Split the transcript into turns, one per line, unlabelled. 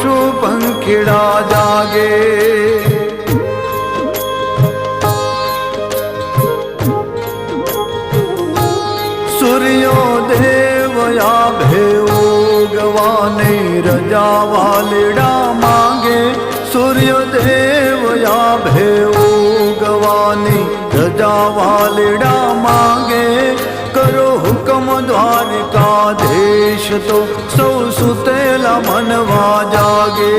પશુ પંખીડા જાગે। સૂર્યોદેવ આભે ઉગવાની રજા વાલડા માંગે। સૂર્યદેવ આભે ઉગવાની રજા વાલડા માંગે। કરો હુકમ દ્વારકાધીશ તો સૌ સુતેલા મનવા જાગે।